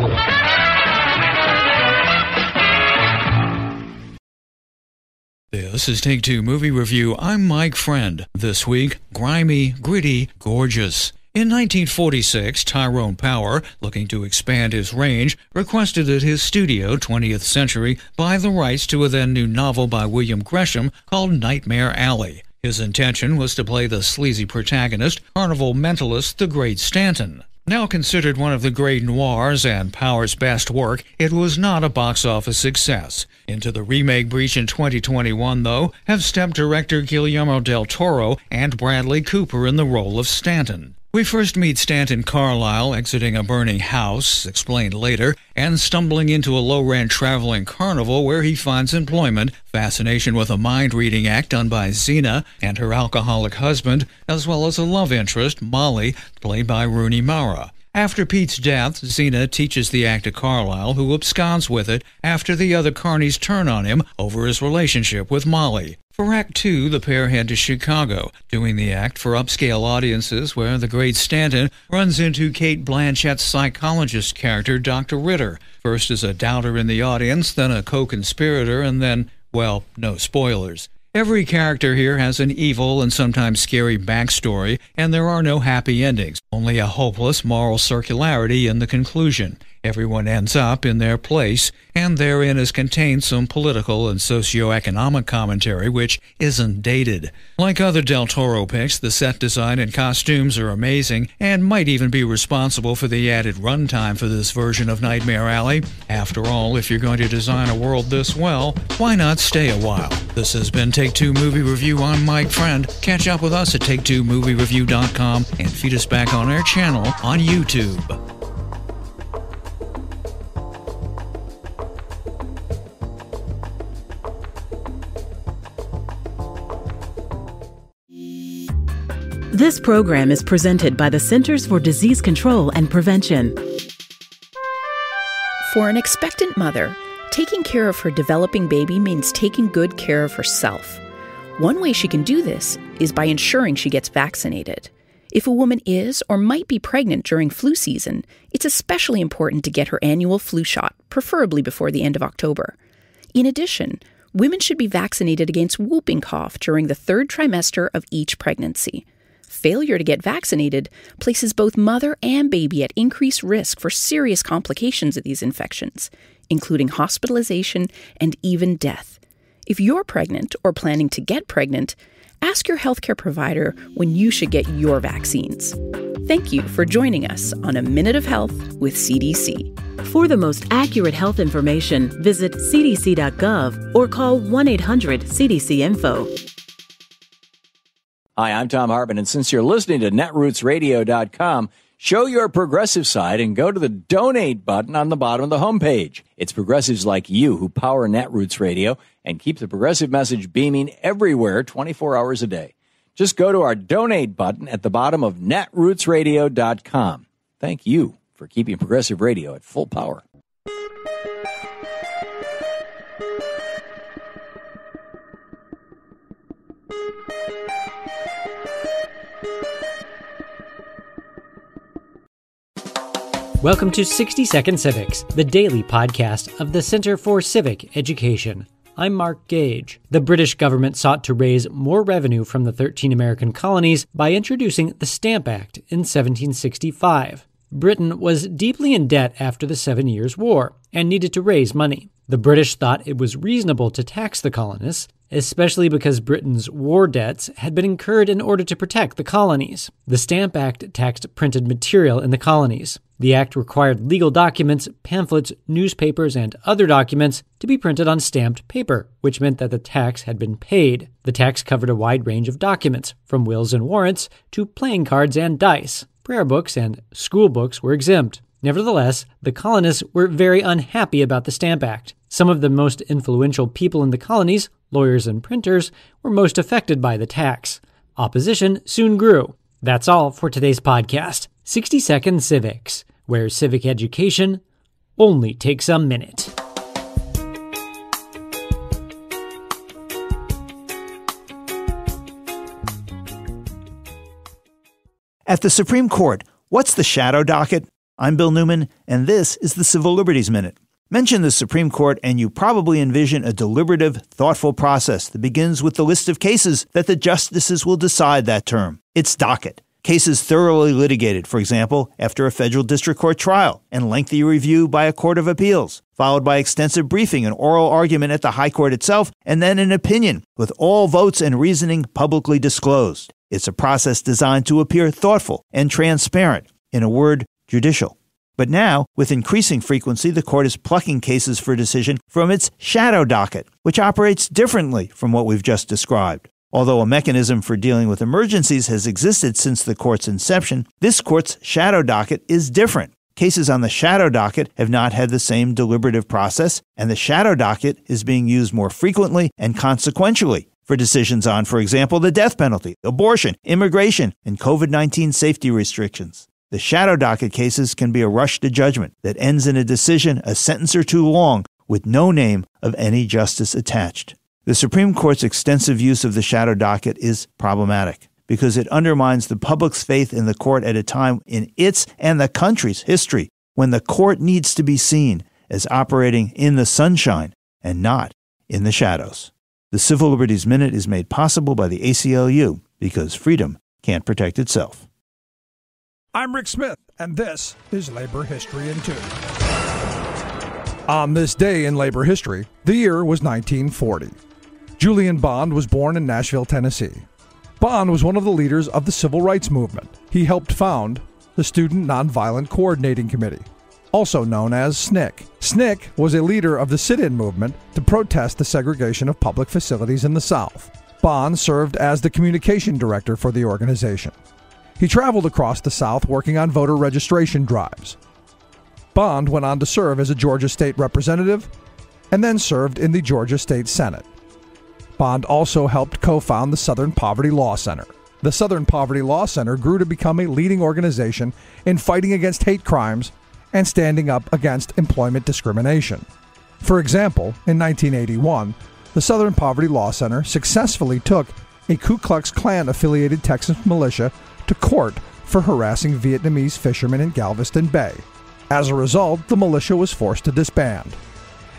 This is Take Two Movie Review. I'm Mike Friend. This week, grimy, gritty, gorgeous. In 1946, Tyrone Power, looking to expand his range, requested that his studio, 20th Century, buy the rights to a then-new novel by William Gresham called Nightmare Alley. His intention was to play the sleazy protagonist, carnival mentalist the Great Stanton. Now considered one of the great noirs and Power's best work, it was not a box office success. Into the remake breach in 2021, though, have stepped director Guillermo del Toro and Bradley Cooper in the role of Stanton. We first meet Stanton Carlyle exiting a burning house, explained later, and stumbling into a low-rent traveling carnival where he finds employment, fascination with a mind-reading act done by Zena and her alcoholic husband, as well as a love interest, Molly, played by Rooney Mara. After Pete's death, Zena teaches the act to Carlyle, who absconds with it after the other carnies turn on him over his relationship with Molly. For Act 2, the pair head to Chicago, doing the act for upscale audiences where the great Stanton runs into Cate Blanchett's psychologist character, Dr. Ritter, first as a doubter in the audience, then a co-conspirator, and then, well, no spoilers. Every character here has an evil and sometimes scary backstory, and there are no happy endings, only a hopeless moral circularity in the conclusion. Everyone ends up in their place, and therein is contained some political and socio-economic commentary which isn't dated. Like other Del Toro picks, the set design and costumes are amazing and might even be responsible for the added runtime for this version of Nightmare Alley. After all, if you're going to design a world this well, why not stay a while? This has been Take Two Movie Review. I'm Mike Friend. Catch up with us at take2moviereview.com and feed us back on our channel on YouTube. This program is presented by the Centers for Disease Control and Prevention. For an expectant mother, taking care of her developing baby means taking good care of herself. One way she can do this is by ensuring she gets vaccinated. If a woman is or might be pregnant during flu season, it's especially important to get her annual flu shot, preferably before the end of October. In addition, women should be vaccinated against whooping cough during the 3rd trimester of each pregnancy. Failure to get vaccinated places both mother and baby at increased risk for serious complications of these infections, including hospitalization and even death. If you're pregnant or planning to get pregnant, ask your healthcare provider when you should get your vaccines. Thank you for joining us on A Minute of Health with CDC. For the most accurate health information, visit cdc.gov or call 1-800-CDC-INFO. Hi, I'm Tom Hartman, and since you're listening to netrootsradio.com, show your progressive side and go to the donate button on the bottom of the homepage. It's progressives like you who power Netroots Radio and keep the progressive message beaming everywhere 24 hours a day. Just go to our donate button at the bottom of netrootsradio.com. Thank you for keeping progressive radio at full power. Welcome to 60 Second Civics, the daily podcast of the Center for Civic Education. I'm Mark Gage. The British government sought to raise more revenue from the 13 American colonies by introducing the Stamp Act in 1765. Britain was deeply in debt after the 7 Years' War and needed to raise money. The British thought it was reasonable to tax the colonists, especially because Britain's war debts had been incurred in order to protect the colonies. The Stamp Act taxed printed material in the colonies. The act required legal documents, pamphlets, newspapers, and other documents to be printed on stamped paper, which meant that the tax had been paid. The tax covered a wide range of documents, from wills and warrants to playing cards and dice. Prayer books and school books were exempt. Nevertheless, the colonists were very unhappy about the Stamp Act. Some of the most influential people in the colonies, lawyers and printers, were most affected by the tax. Opposition soon grew. That's all for today's podcast, 60 Second Civics, where civic education only takes a minute. At the Supreme Court, what's the shadow docket? I'm Bill Newman, and this is the Civil Liberties Minute. Mention the Supreme Court, and you probably envision a deliberative, thoughtful process that begins with the list of cases that the justices will decide that term. It's docket. Cases thoroughly litigated, for example, after a federal district court trial, and lengthy review by a court of appeals, followed by extensive briefing and oral argument at the high court itself, and then an opinion, with all votes and reasoning publicly disclosed. It's a process designed to appear thoughtful and transparent. In a word, judicial. But now, with increasing frequency, the court is plucking cases for decision from its shadow docket, which operates differently from what we've just described. Although a mechanism for dealing with emergencies has existed since the court's inception, this court's shadow docket is different. Cases on the shadow docket have not had the same deliberative process, and the shadow docket is being used more frequently and consequentially for decisions on, for example, the death penalty, abortion, immigration, and COVID-19 safety restrictions. The shadow docket cases can be a rush to judgment that ends in a decision a sentence or two long with no name of any justice attached. The Supreme Court's extensive use of the shadow docket is problematic because it undermines the public's faith in the court at a time in its and the country's history when the court needs to be seen as operating in the sunshine and not in the shadows. The Civil Liberties Minute is made possible by the ACLU because freedom can't protect itself. I'm Rick Smith, and this is Labor History in 2. On this day in labor history, the year was 1940. Julian Bond was born in Nashville, Tennessee. Bond was one of the leaders of the Civil Rights Movement. He helped found the Student Nonviolent Coordinating Committee, also known as SNCC. SNCC was a leader of the sit-in movement to protest the segregation of public facilities in the South. Bond served as the communication director for the organization. He traveled across the South working on voter registration drives. Bond went on to serve as a Georgia State Representative and then served in the Georgia State Senate. Bond also helped co-found the Southern Poverty Law Center. The Southern Poverty Law Center grew to become a leading organization in fighting against hate crimes and standing up against employment discrimination. For example, in 1981, the Southern Poverty Law Center successfully took a Ku Klux Klan-affiliated Texas militia to court for harassing Vietnamese fishermen in Galveston Bay. As a result, the militia was forced to disband.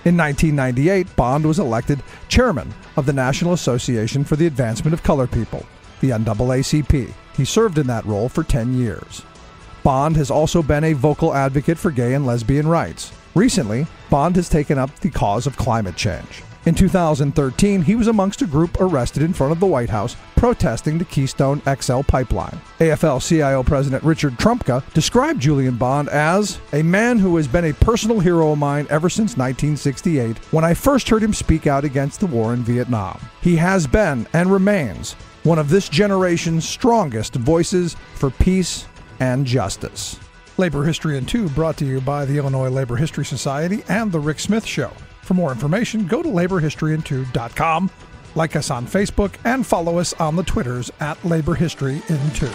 In 1998, Bond was elected chairman of the National Association for the Advancement of Colored People, the NAACP. He served in that role for 10 years. Bond has also been a vocal advocate for gay and lesbian rights. Recently, Bond has taken up the cause of climate change. In 2013, he was amongst a group arrested in front of the White House protesting the Keystone XL pipeline. AFL-CIO President Richard Trumka described Julian Bond as a man who has been a personal hero of mine ever since 1968, when I first heard him speak out against the war in Vietnam. He has been and remains one of this generation's strongest voices for peace and justice. Labor History in 2 brought to you by the Illinois Labor History Society and The Rick Smith Show. For more information, go to laborhistoryin2.com, like us on Facebook, and follow us on the Twitters at Labor History in 2.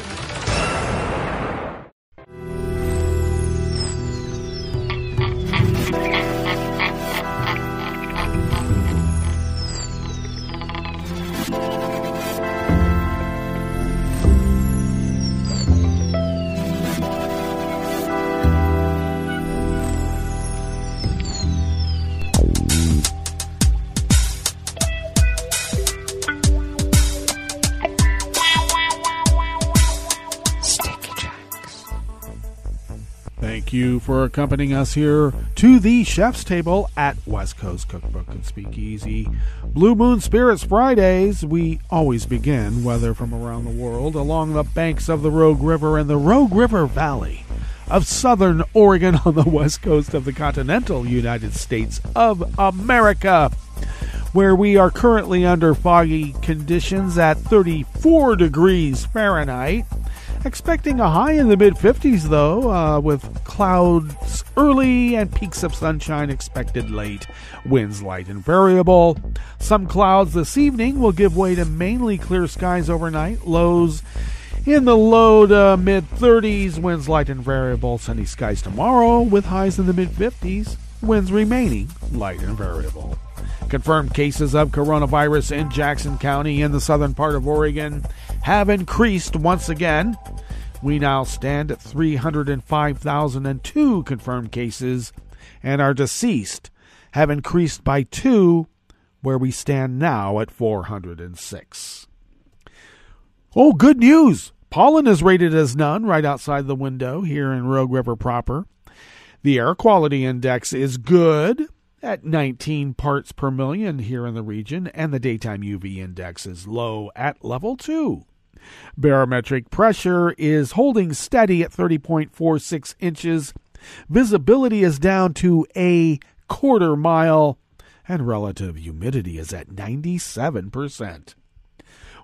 Thank you for accompanying us here to the chef's table at West Coast Cookbook and Speakeasy. Blue Moon Spirits Fridays, we always begin, whether from around the world, along the banks of the Rogue River and the Rogue River Valley of southern Oregon on the west coast of the continental United States of America, where we are currently under foggy conditions at 34 degrees Fahrenheit. Expecting a high in the mid-50s, though, with clouds early and peaks of sunshine expected late. Winds light and variable. Some clouds this evening will give way to mainly clear skies overnight. Lows in the low to mid-30s. Winds light and variable. Sunny skies tomorrow with highs in the mid-50s. Winds remaining light and variable. Confirmed cases of coronavirus in Jackson County in the southern part of Oregon have increased once again. We now stand at 305,002 confirmed cases, and our deceased have increased by 2, where we stand now at 406. Oh, good news! Pollen is rated as none right outside the window here in Rogue River proper. The air quality index is good at 19 parts per million here in the region, and the daytime UV index is low at level 2. Barometric pressure is holding steady at 30.46 inches. Visibility is down to a quarter mile, and relative humidity is at 97%.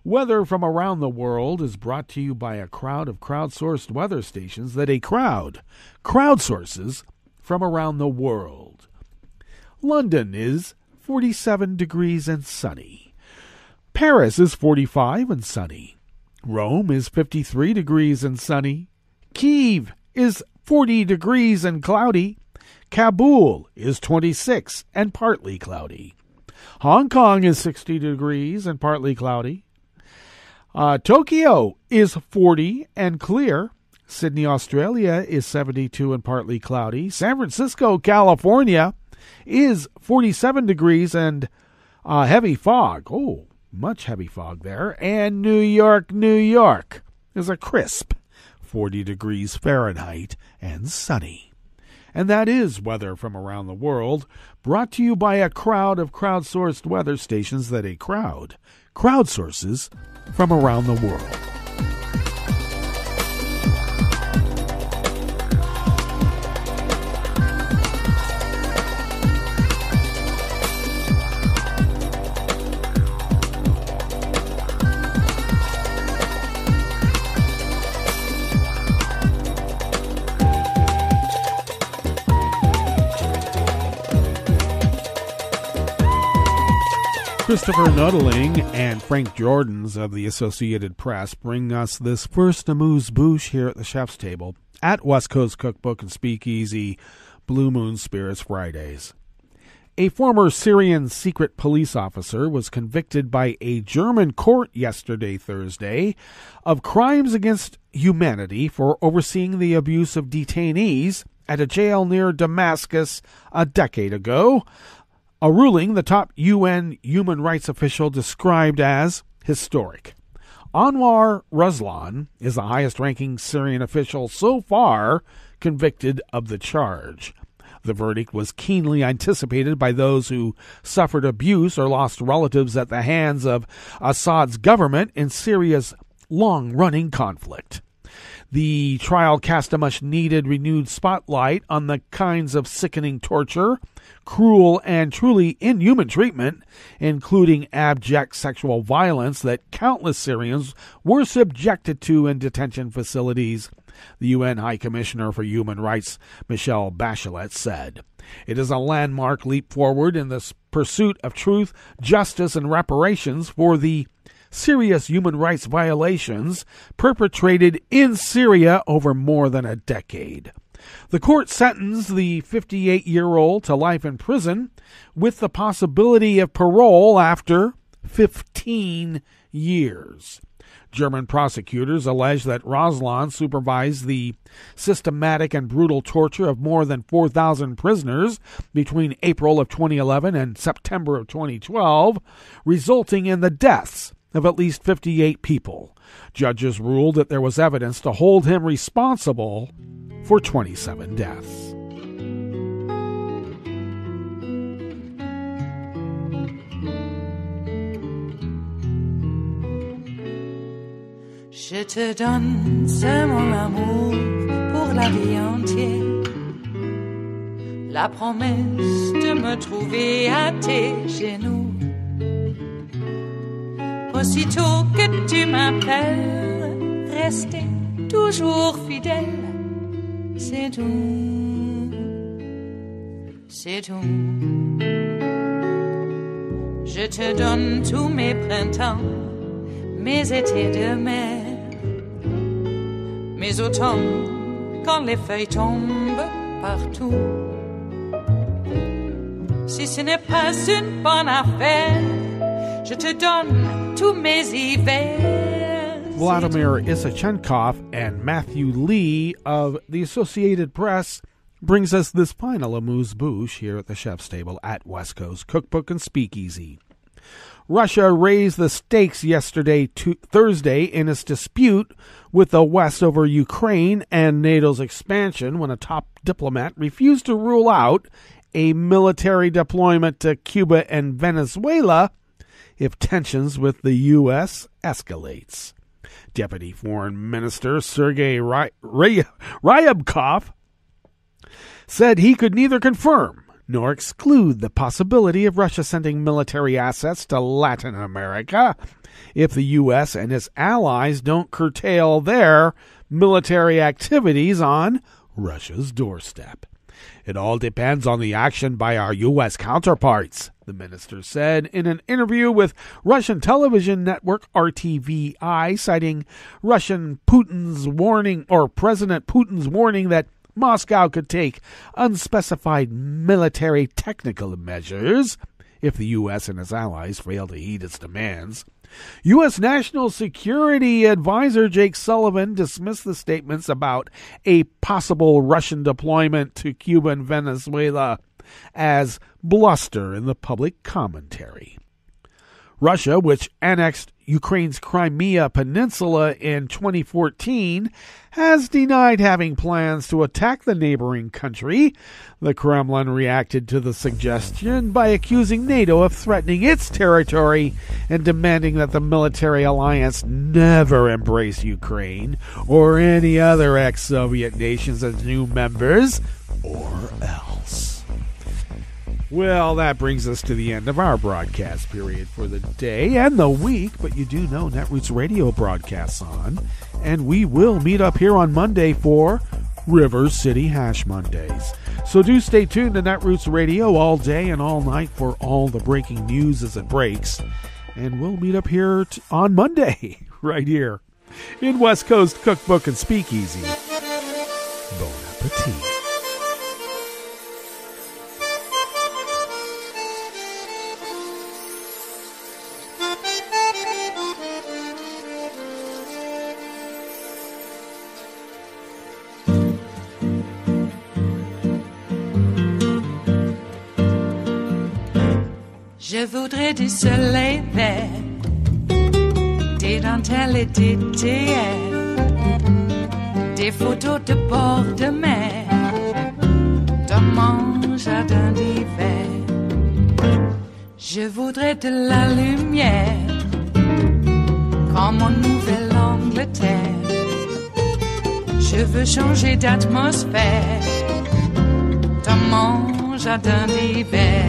Weather from around the world is brought to you by a crowd of crowdsourced weather stations that a crowd crowdsources from around the world. London is 47 degrees and sunny. Paris is 45 and sunny. Rome is 53 degrees and sunny. Kyiv is 40 degrees and cloudy. Kabul is 26 and partly cloudy. Hong Kong is 60 degrees and partly cloudy. Tokyo is 40 and clear. Sydney, Australia is 72 and partly cloudy. San Francisco, California is 47 degrees and heavy fog. Oh, much heavy fog there. And New York, New York is a crisp 40 degrees Fahrenheit and sunny. And that is weather from around the world, brought to you by a crowd of crowdsourced weather stations that a crowd crowdsources from around the world. Christopher Nuttling and Frank Jordans of the Associated Press bring us this first amuse-bouche here at the Chef's Table at West Coast Cookbook and Speakeasy Blue Moon Spirits Fridays. A former Syrian secret police officer was convicted by a German court yesterday, Thursday, of crimes against humanity for overseeing the abuse of detainees at a jail near Damascus a decade ago. A ruling the top UN human rights official described as historic. Anwar Ruslan is the highest-ranking Syrian official so far convicted of the charge. The verdict was keenly anticipated by those who suffered abuse or lost relatives at the hands of Assad's government in Syria's long-running conflict. The trial cast a much-needed renewed spotlight on the kinds of sickening torture, cruel and truly inhuman treatment, including abject sexual violence that countless Syrians were subjected to in detention facilities, the UN High Commissioner for Human Rights, Michelle Bachelet, said. It is a landmark leap forward in the pursuit of truth, justice, and reparations for the serious human rights violations perpetrated in Syria over more than a decade. The court sentenced the 58-year-old to life in prison with the possibility of parole after 15 years. German prosecutors allege that Ruslan supervised the systematic and brutal torture of more than 4,000 prisoners between April of 2011 and September of 2012, resulting in the deaths of at least 58 people. Judges ruled that there was evidence to hold him responsible for 27 deaths. Je te donne ce mon amour pour la vie entière, la promesse de me trouver à tes genoux. Aussitôt que tu m'appelles, rester toujours fidèle, c'est tout, c'est tout. Je te donne tous mes printemps, mes étés de mer, mes automnes quand les feuilles tombent partout. Si ce n'est pas une bonne affaire, je te donne tous mes hivers. Vladimir Isachenkov and Matthew Lee of the Associated Press brings us this final amuse-bouche here at the Chef's Table at West Coast Cookbook and Speakeasy. Russia raised the stakes yesterday, Thursday, in its dispute with the West over Ukraine and NATO's expansion when a top diplomat refused to rule out a military deployment to Cuba and Venezuela if tensions with the U.S. escalates. Deputy Foreign Minister Sergei Ryabkov said he could neither confirm nor exclude the possibility of Russia sending military assets to Latin America if the U.S. and its allies don't curtail their military activities on Russia's doorstep. It all depends on the action by our U.S. counterparts, the minister said in an interview with Russian television network RTVI, citing President Putin's warning that Moscow could take unspecified military technical measures if the U.S. and its allies fail to heed its demands. U.S. National Security Advisor Jake Sullivan dismissed the statements about a possible Russian deployment to Cuba and Venezuela as bluster in the public commentary. Russia, which annexed Ukraine's Crimea Peninsula in 2014, has denied having plans to attack the neighboring country. The Kremlin reacted to the suggestion by accusing NATO of threatening its territory and demanding that the military alliance never embrace Ukraine or any other ex-Soviet nations as new members, or else. Well, that brings us to the end of our broadcast period for the day and the week, but you do know Netroots Radio broadcasts on, and we will meet up here on Monday for River City Hash Mondays. So do stay tuned to Netroots Radio all day and all night for all the breaking news as it breaks, and we'll meet up here on Monday, right here, in West Coast Cookbook and Speakeasy. Bon appetit. Je voudrais du soleil vert, des dentelles et des théères, des photos de bord de mer, dans mon jardin d'hiver. Je voudrais de la lumière, comme en Nouvelle-Angleterre. Je veux changer d'atmosphère, dans mon jardin d'hiver.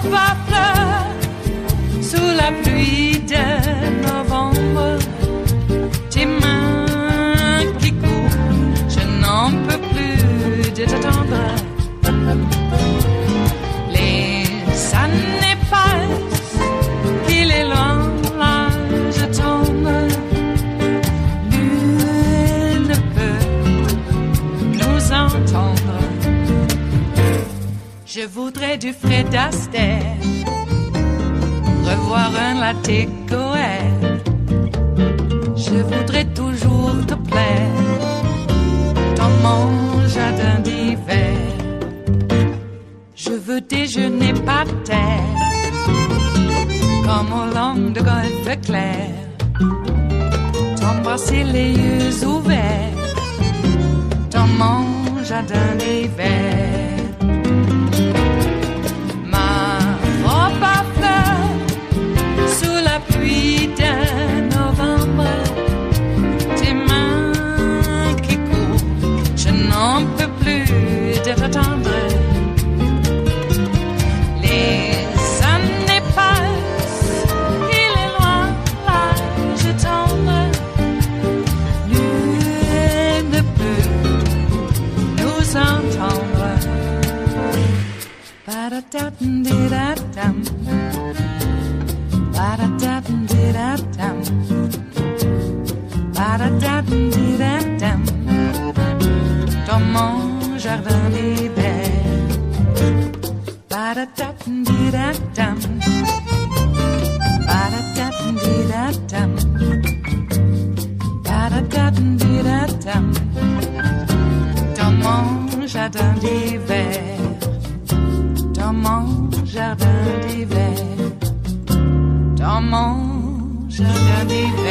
Ma fleur sous la pluie de novembre, tes mains qui courent, je n'en peux plus de t'attendre. Les années passent, qu'il est loin, là je tombe. Nul ne peut nous entendre. Je voudrais du Fred Astaire, revoir un latte Goël. Je voudrais toujours te plaire dans mon jardin d'hiver. Je veux déjeuner par terre, comme au long de golfe clair, t'embrasser les yeux ouverts dans mon jardin d'hiver. Pluie de novembre, tes mains qui courent, je n'en peux plus de t'attendre. Les années passent, il est loin, là je tombe. Nul ne peut nous entendre. Ba-da-da-dum-di-da-dum. Ba-da-da-dum-di-da-dum. Ba-da-da-dum-di-da-dum. Dans mon jardin d'hiver. Ba-da-da-dum-di-da-dum. Ba-da-da-dum-di-da-dum. Ba-da-da-dum-di-da-dum. Dans mon jardin d'hiver. Dans mon jardin d'hiver. Dans mon jardin d'hiver.